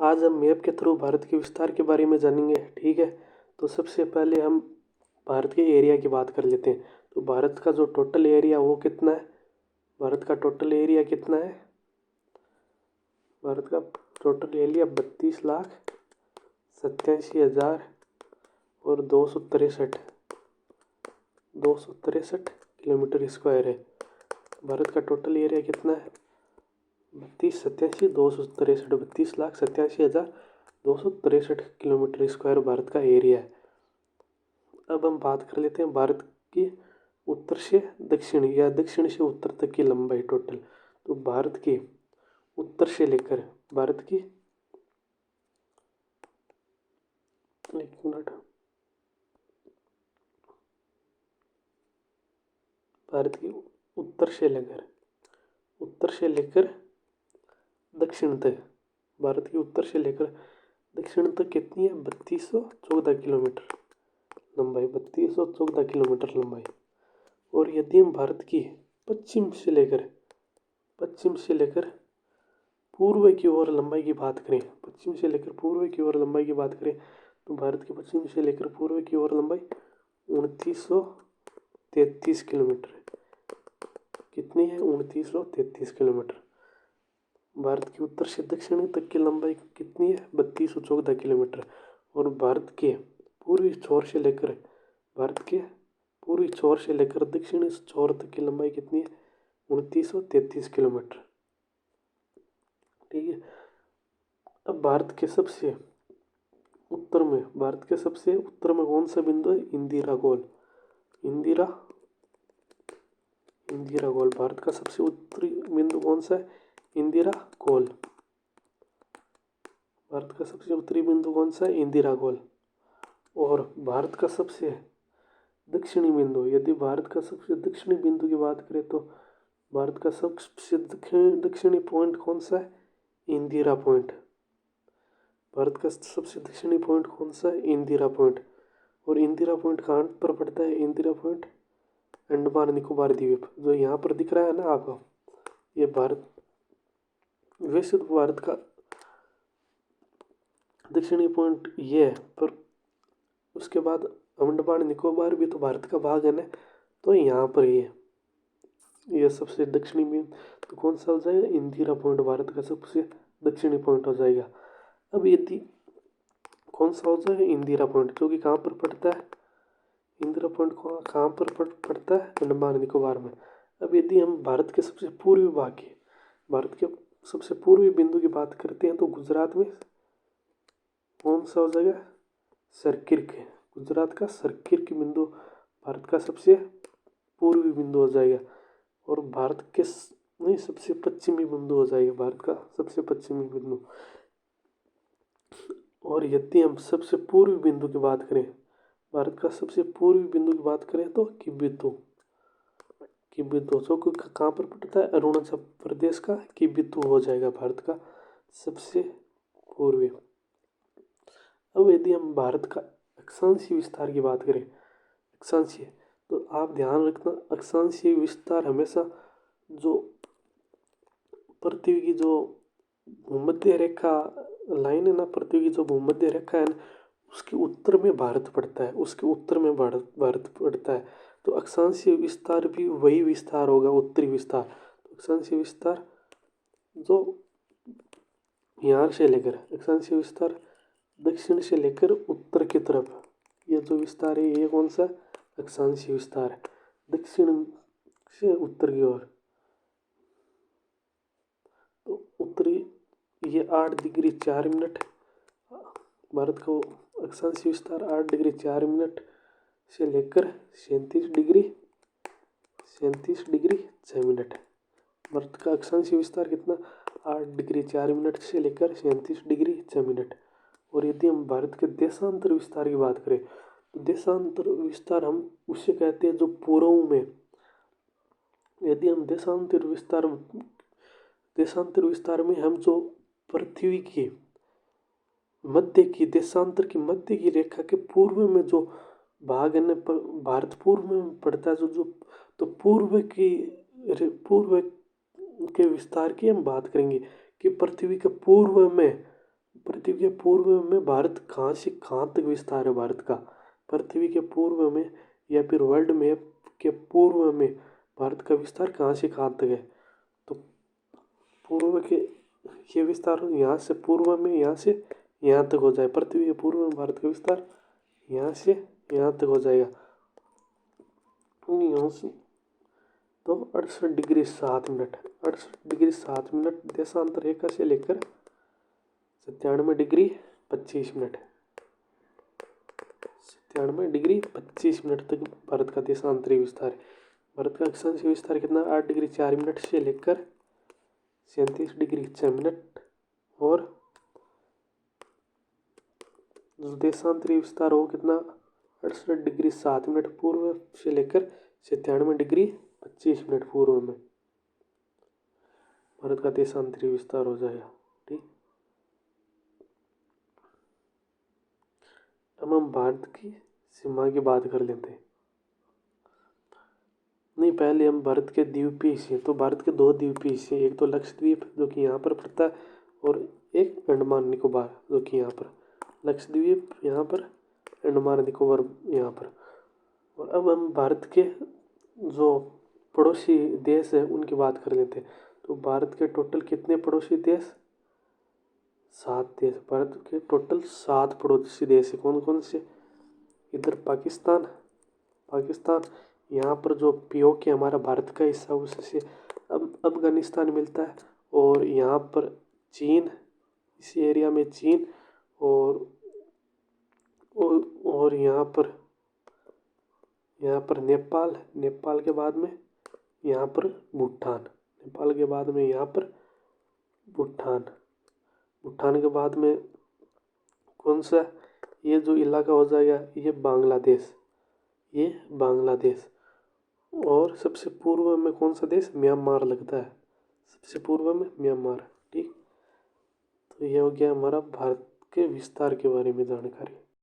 आज हम मैप के थ्रू भारत के विस्तार के बारे में जानेंगे। ठीक है, तो सबसे पहले हम भारत के एरिया की बात कर लेते हैं। तो भारत का जो टोटल एरिया वो कितना है? भारत का टोटल एरिया कितना है? भारत का टोटल एरिया 32,87,000 और 263 किलोमीटर स्क्वायर है। भारत का टोटल एरिया कितना है? 32,87,263 किलोमीटर स्क्वायर भारत का एरिया है। अब हम बात कर लेते हैं भारत की उत्तर से दक्षिण या दक्षिण से उत्तर तक की लंबाई टोटल। तो भारत की उत्तर से लेकर भारत की एक मिनट भारत की उत्तर से लेकर दक्षिण तक, भारत की उत्तर से लेकर दक्षिण तक कितनी है? 3214 किलोमीटर लंबाई, 3214 किलोमीटर लंबाई। और यदि हम भारत की पश्चिम से लेकर पूर्व की ओर लंबाई की बात करें, पश्चिम से लेकर पूर्व की ओर लंबाई की बात करें, तो भारत की पश्चिम से लेकर पूर्व की ओर लंबाई 2933 किलोमीटर है। कितनी है? 2933 किलोमीटर। भारत की उत्तर से दक्षिण तक की लंबाई कितनी है? 3214 किलोमीटर। और भारत के पूर्वी छोर से लेकर दक्षिणी छोर तक की लंबाई कितनी है? 2933 किलोमीटर। ठीक है, अब भारत के सबसे उत्तर में कौन सा बिंदु है? इंदिरा गोल। भारत का सबसे उत्तरी बिंदु कौन सा है? इंदिरा गोल। भारत का सबसे उत्तरी बिंदु कौन सा है? इंदिरा गोल। और भारत का सबसे दक्षिणी बिंदु, यदि भारत का सबसे दक्षिणी बिंदु की बात करें तो भारत का सबसे दक्षिणी पॉइंट कौन सा है? इंदिरा पॉइंट। भारत का सबसे दक्षिणी पॉइंट कौन सा है? इंदिरा पॉइंट। और इंदिरा पॉइंट कहाँ पर पड़ता है? इंदिरा पॉइंट अंडमान निकोबार द्वीप, जो यहाँ पर दिख रहा है ना आपको, ये भारत, वैसे तो भारत का दक्षिणी पॉइंट ये है, पर उसके बाद अंडमान निकोबार भी तो भारत का भाग है ना, तो यहाँ पर ये सबसे दक्षिणी में तो कौन सा हो जाएगा? इंदिरा पॉइंट भारत का सबसे दक्षिणी पॉइंट हो जाएगा। अब यदि कौन सा हो जाएगा? इंदिरा पॉइंट, क्योंकि कहाँ पर पड़ता है? इंदिरा पॉइंट कहाँ पर पड़ता है? अंडमान निकोबार में। अब यदि हम भारत के सबसे पूर्वी बिंदु की बात करते हैं तो गुजरात में कौन सा हो जाएगा? सरकिर्क। गुजरात का सरकिर्क बिंदु भारत का सबसे पूर्वी बिंदु हो जाएगा। और भारत के सबसे पश्चिमी बिंदु हो जाएगा, भारत का सबसे पश्चिमी बिंदु। और यदि हम सबसे पूर्वी बिंदु की बात करें, भारत का सबसे पूर्वी बिंदु की बात करें तो किबिथु जो कहाँ पर पड़ता है? अरुणाचल प्रदेश का किबिथु हो जाएगा भारत का सबसे पूर्वी। अब यदि हम भारत का अक्षांशीय विस्तार की बात करें, तो आप ध्यान रखना, अक्षांशीय विस्तार हमेशा जो पृथ्वी की जो भूमध्य रेखा लाइन है ना, पृथ्वी की जो भूमध्य रेखा है ना, उसके उत्तर में भारत पड़ता है। तो अक्षांशीय विस्तार भी वही विस्तार होगा, उत्तरी विस्तार। तो अक्षांशीय विस्तार जो यहाँ से लेकर अक्षांशीय विस्तार दक्षिण से लेकर उत्तर की तरफ, ये जो विस्तार है ये कौन सा? अक्षांशीय विस्तार है, दक्षिण से उत्तर की ओर। तो उत्तरी ये 8 डिग्री 4 मिनट, भारत का अक्षांशीय विस्तार 8 डिग्री 4 मिनट से लेकर 37 डिग्री 6 मिनट। भारत का अक्षांशीय विस्तार कितना? 8 डिग्री 4 मिनट से लेकर 37 डिग्री 6 मिनट। और यदि हम भारत के देशांतर विस्तार की बात करें तो देशांतर विस्तार हम उसे कहते हैं जो पूर्व में, यदि हम देशांतर विस्तार में हम जो पृथ्वी की देशांतर की मध्य की रेखा के पूर्व में जो भाग है ना, भारत पूर्व में पड़ता है जो तो पूर्व के विस्तार की हम बात करेंगे कि पृथ्वी के पूर्व में पृथ्वी के पूर्व में भारत कहाँ से कहाँ तक विस्तार है भारत का? पृथ्वी के पूर्व में या फिर वर्ल्ड मैप के पूर्व में भारत का विस्तार कहाँ से कहाँ तक है? तो पूर्व के ये विस्तार यहाँ से पूर्व में यहाँ से यहाँ तक हो जाए। पृथ्वी के पूर्व में भारत का विस्तार यहाँ से यहाँ तक हो जाएगा। यहाँ से तो 68 डिग्री 7 मिनट 68 डिग्री 7 मिनट देशांतर रेखा से लेकर 97 डिग्री 25 मिनट 97 डिग्री 25 मिनट तक भारत का देशांतरीय विस्तार है। भारत का अक्षांशीय विस्तार कितना? 8 डिग्री 4 मिनट से लेकर 37 डिग्री 6 मिनट। और जो देशांतरीय विस्तार हो कितना? 68 डिग्री 7 मिनट पूर्व से लेकर 97 डिग्री 25 मिनट पूर्व में भारत का देशांतरीय विस्तार हो जाएगा। ठीक, अब हम भारत की सीमा की बात कर लेते हैं। नहीं, पहले हम भारत के द्वीपीय हिस्से, तो भारत के 2 द्वीपीय हिस्से, एक तो लक्षद्वीप जो कि यहाँ पर पड़ता है और एक अंडमान निकोबार जो कि यहाँ पर। लक्षद्वीप यहाँ पर, अंडमान निकोबार यहाँ पर। और अब हम भारत के जो पड़ोसी देश है उनकी बात कर लेते हैं। तो भारत के टोटल कितने पड़ोसी देश? 7 देश। भारत के टोटल 7 पड़ोसी देश है। कौन कौन से? इधर पाकिस्तान, यहाँ पर जो पीओके हमारा भारत का हिस्सा उससे अब अफगानिस्तान मिलता है। और यहाँ पर चीन, इसी एरिया में चीन, और यहाँ पर नेपाल के बाद में यहाँ पर भूटान, नेपाल के बाद में यहाँ पर भूटान के बाद में कौन सा? ये जो इलाका हो जाएगा ये बांग्लादेश। और सबसे पूर्व में कौन सा देश? म्यांमार लगता है, सबसे पूर्व में म्यांमार। ठीक, तो ये हो गया हमारा भारत के विस्तार के बारे में जानकारी।